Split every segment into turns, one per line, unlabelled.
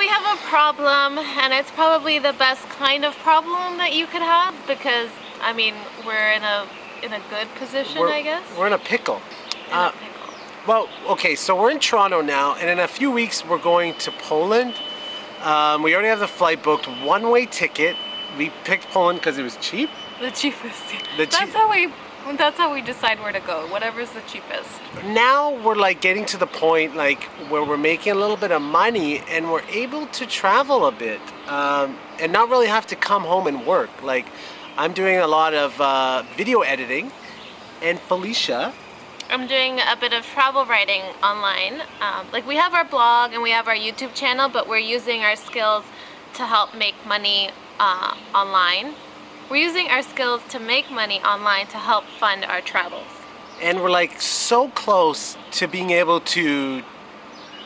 we have a problem, and it's probably the best kind of problem that you could have, because I mean we're in a good position, I guess.
We're in a pickle.
In a pickle.
Well, okay, so we're in Toronto now, and in a few weeks we're going to Poland. We already have the flight booked, one-way ticket. We picked Poland because it was cheap. The cheapest.
That's how we decide where to go. Whatever's the cheapest.
Now we're like getting to the point like where we're making a little bit of money and we're able to travel a bit and not really have to come home and work. Like I'm doing a lot of video editing, and Felicia.
I'm doing a bit of travel writing online. Like we have our blog and we have our YouTube channel, but we're using our skills to help make money online. We're using our skills to make money online to help fund our travels.
And we're like so close to being able to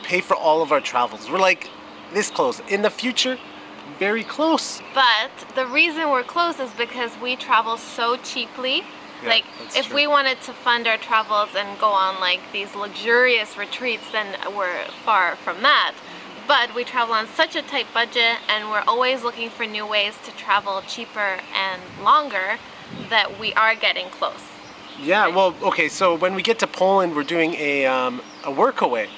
pay for all of our travels. We're like this close. In the future, very close.
But the reason we're close is because we travel so cheaply.
Yeah,
like if we wanted to fund our travels and go on like these luxurious retreats, then we're far from that. But we travel on such a tight budget, and we're always looking for new ways to travel cheaper and longer, that we are getting close.
Yeah, well, okay, so when we get to Poland, we're doing a workaway.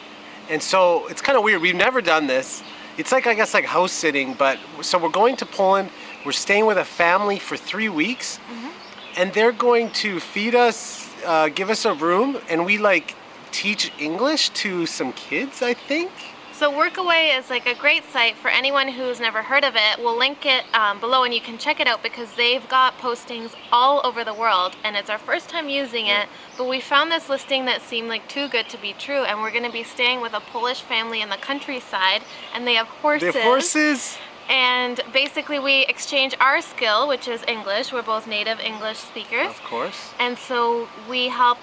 And so it's kind of weird. We've never done this. It's like, I guess, like house sitting, but so we're going to Poland. We're staying with a family for 3 weeks, and they're going to feed us, give us a room, and we like teach English to some kids, I think.
So Workaway is like a great site for anyone who's never heard of it. We'll link it below and you can check it out, because they've got postings all over the world, and it's our first time using it, but we found this listing that seemed like too good to be true, and we're going to be staying with a Polish family in the countryside, and they have horses.
They have horses?
And basically we exchange our skill, which is English. We're both native English speakers.
Of course.
And so we help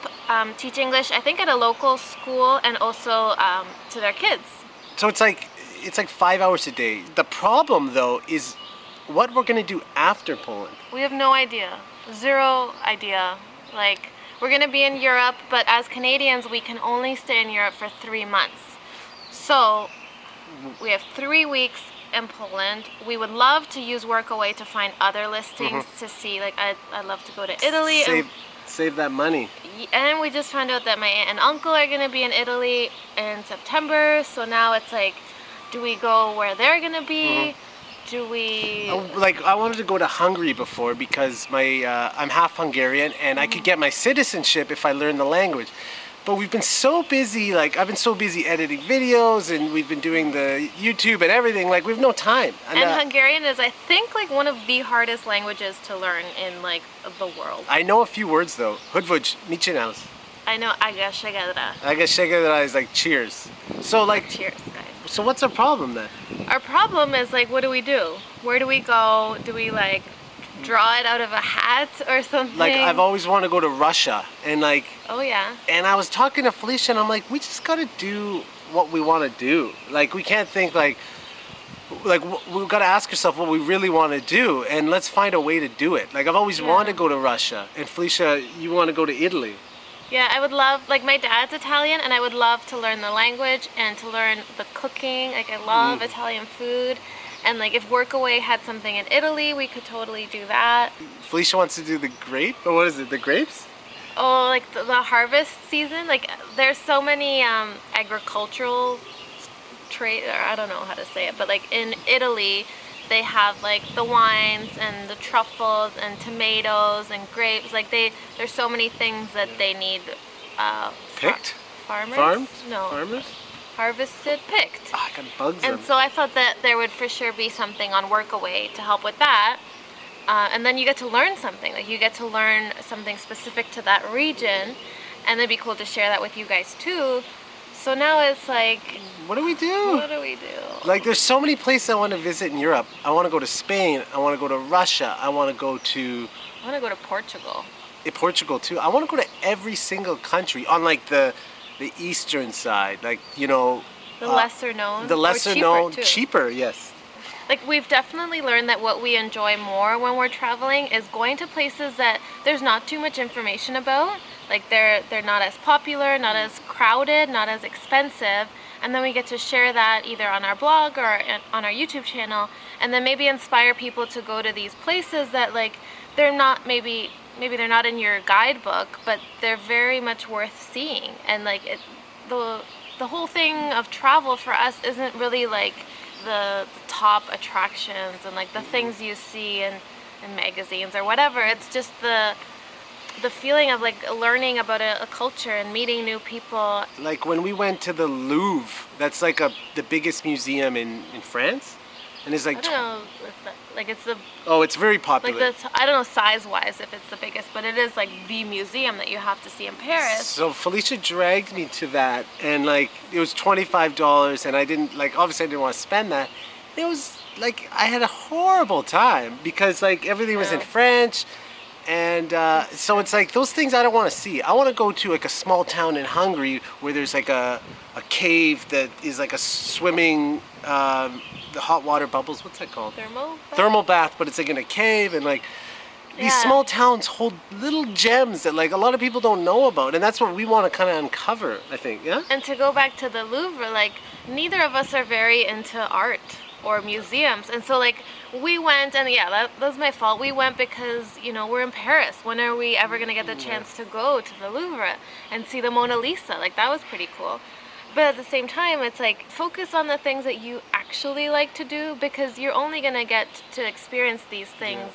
teach English, I think at a local school, and also to their kids.
So it's like 5 hours a day. The problem though is what we're gonna do after Poland.
We have no idea. Zero idea. Like we're gonna be in Europe, but as Canadians we can only stay in Europe for 3 months. So we have 3 weeks in Poland. We would love to use Workaway to find other listings to see. Like I'd love to go to Italy.
Save that money.
And we just found out that my aunt and uncle are going to be in Italy in September, so now it's like, do we go where they're going to be? Do we...
Like, I wanted to go to Hungary before because I'm half Hungarian, and I could get my citizenship if I learned the language. But we've been so busy, like I've been so busy editing videos, and we've been doing the YouTube and everything, like we have no time.
And Hungarian is, I think, like one of the hardest languages to learn in like the world.
I know a few words though. Hudvuj, michinaus.
I know aga shegadra.
Aga shegadra is like cheers. So like
cheers, guys.
So what's our problem then?
Our problem is like, what do we do? Where do we go? Do we like draw it out of a hat or something?
Like I've always wanted to go to Russia, and like,
oh yeah,
and I was talking to Felicia and I'm like, we just gotta do what we want to do. Like we can't think like we've got to ask ourselves what we really want to do, and let's find a way to do it. Like I've always wanted to go to Russia, and Felicia, you want to go to Italy.
Yeah, I would love, like my dad's Italian, and I would love to learn the language and to learn the cooking. Like I love Italian food. And like if Workaway had something in Italy, we could totally do that.
Felicia wants to do the grape, or what is it, the grapes?
Oh, like the harvest season. Like there's so many agricultural trade, or I don't know how to say it, but like in Italy, they have like the wines and the truffles and tomatoes and grapes. Like there's so many things that they need.
Picked?
Farmers?
Farmed?
No.
Farmers?
Harvested, picked.
I got bugs.
And so I thought that there would for sure be something on Workaway to help with that. And then you get to learn something. Like you get to learn something specific to that region, and it'd be cool to share that with you guys too. So now it's like,
what do we do?
What do we do?
Like there's so many places I want to visit in Europe. I want to go to Spain. I want to go to Russia. I want to go to
Portugal.
Portugal too. I want to go to every single country on like the eastern side, like, you know,
the lesser known,
cheaper, yes.
Like we've definitely learned that what we enjoy more when we're traveling is going to places that there's not too much information about. Like they're not as popular, not as crowded, not as expensive, and then we get to share that either on our blog or on our YouTube channel, and then maybe inspire people to go to these places that like they're not maybe they're not in your guidebook, but they're very much worth seeing. And like the whole thing of travel for us isn't really like the top attractions and like the things you see in magazines or whatever. It's just the feeling of like learning about a culture and meeting new people.
Like when we went to the Louvre, that's like the biggest museum in France, and it's like
I don't know if that, like it's the
oh, it's very popular.
like I don't know size-wise if it's the biggest, but it is like the museum that you have to see in Paris.
So Felicia dragged me to that, and like it was $25, and I didn't like obviously I didn't want to spend that. It was like I had a horrible time because like everything was in French. And so it's like those things I don't want to see. I want to go to like a small town in Hungary where there's like a cave that is like a swimming, the hot water bubbles. What's that called? Thermal bath, but it's like in a cave, and like these small towns hold little gems that like a lot of people don't know about, and that's what we want to kind of uncover, I think. Yeah.
And to go back to the Louvre, like neither of us are very into art or museums, and so like we went, and that was my fault. We went because, you know, we're in Paris. When are we ever gonna get the chance to go to the Louvre and see the Mona Lisa? Like that was pretty cool. But at the same time, it's like focus on the things that you actually like to do, because you're only gonna get to experience these things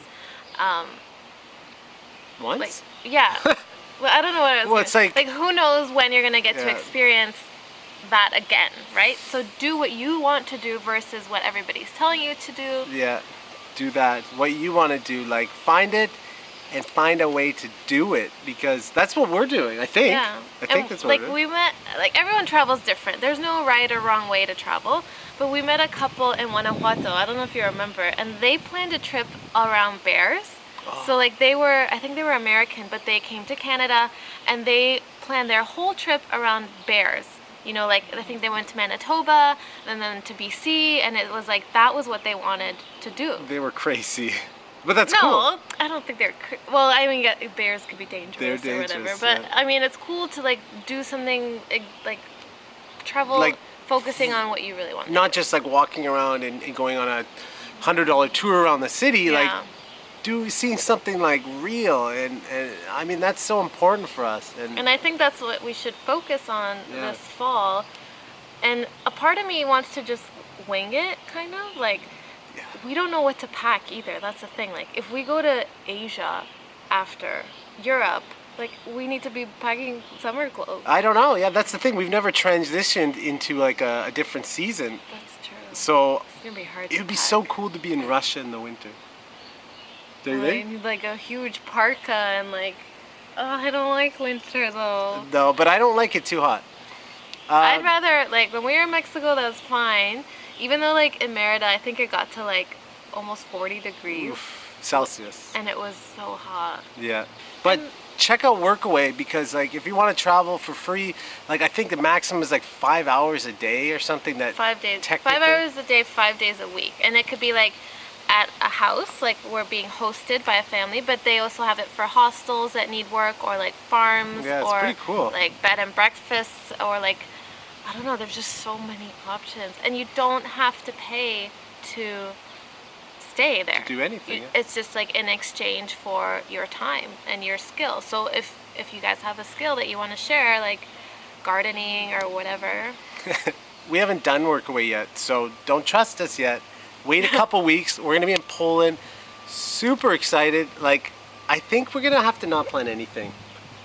once.
Like, well, I don't know what I was.
Well, it's like
who knows when you're gonna get to experience that again, right? So do what you want to do versus what everybody's telling you to do.
Yeah, do that. What you want to do, like find it and find a way to do it, because that's what we're doing, I think.
Yeah.
I think that's what we're doing.
We met, like everyone travels different. There's no right or wrong way to travel, but we met a couple in Guanajuato, I don't know if you remember, and they planned a trip around bears. So like I think they were American, but they came to Canada and they planned their whole trip around bears. You know, like I think they went to Manitoba and then to BC, and it was like that was what they wanted to do.
They were crazy, but that's cool.
No, I don't think they're. Well, I mean, bears could be dangerous or whatever, but I mean, it's cool to like do something like travel, like focusing on what you really want.
Not just like walking around and going on a $100 tour around the city, like. Seeing something like real, and I mean that's so important for us, and
I think that's what we should focus on this fall. And a part of me wants to just wing it, kind of like we don't know what to pack either. That's the thing. Like if we go to Asia after Europe, like we need to be packing summer clothes.
I don't know. Yeah, that's the thing. We've never transitioned into like a different season.
That's true.
So
it's gonna be hard.
It would be so cool to be in Russia in the winter. Do you think?
I need like a huge parka and like, I don't like winter though.
No, but I don't like it too hot.
I'd rather, like when we were in Mexico, that was fine. Even though like in Merida, I think it got to like almost 40 degrees.
Celsius.
And it was so hot.
Yeah. But check out Workaway, because like if you want to travel for free, like I think the maximum is like 5 hours a day or something.
5 days. 5 hours a day, 5 days a week. And it could be like at a house, like we're being hosted by a family, but they also have it for hostels that need work, or like farms,
it's
or
pretty cool.
Like bed and breakfasts, or like, I don't know, there's just so many options, and you don't have to pay to stay there.
Do anything.
It's just like in exchange for your time and your skill. So if you guys have a skill that you want to share, like gardening or whatever.
We haven't done Workaway yet, so don't trust us yet. Wait a couple weeks. We're gonna be in Poland. Super excited. Like, I think we're gonna have to not plan anything.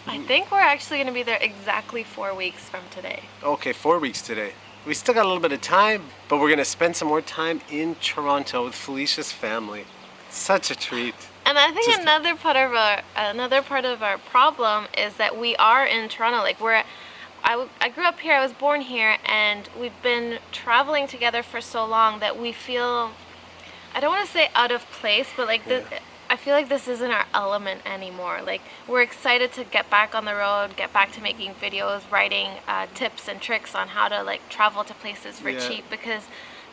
I think we're actually gonna be there exactly 4 weeks from today.
Okay, 4 weeks today. We still got a little bit of time, but we're gonna spend some more time in Toronto with Felicia's family. Such a treat.
And I think another part of our problem is that we are in Toronto. Like I grew up here, I was born here, and we've been traveling together for so long that we feel, I don't want to say out of place, but like I feel like this isn't our element anymore. Like we're excited to get back on the road, get back to making videos, writing tips and tricks on how to like travel to places for cheap, because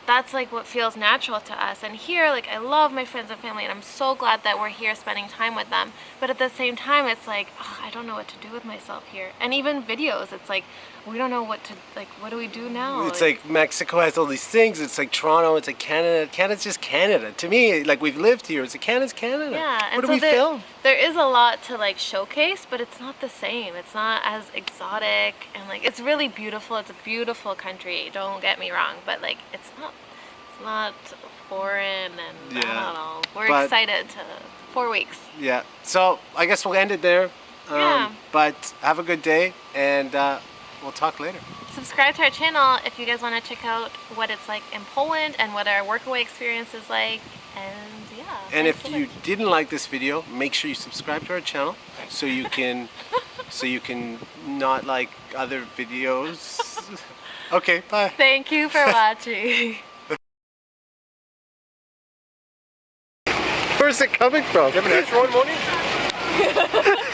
that's like what feels natural to us. And here, like I love my friends and family, and I'm so glad that we're here spending time with them, but at the same time it's like, I don't know what to do with myself here. And even videos, it's like we don't know what to, like, what do we do now?
It's like Mexico has all these things. It's like Toronto. It's like Canada. Canada's just Canada. To me, like we've lived here. It's like Canada's Canada.
Yeah, and
What do
so
we film?
there is a lot to like showcase, but it's not the same. It's not as exotic, and like it's really beautiful. It's a beautiful country. Don't get me wrong, but like it's not foreign, and I don't know. We're excited to 4 weeks.
Yeah. So I guess we'll end it there.
Yeah.
But have a good day, and we'll talk later.
Subscribe to our channel if you guys want to check out what it's like in Poland and what our workaway experience is like. And yeah.
And if you didn't like this video, make sure you subscribe to our channel so you can not like other videos. Okay, bye.
Thank you for watching.
Where's it coming from?
Do you have an extra one, Moni?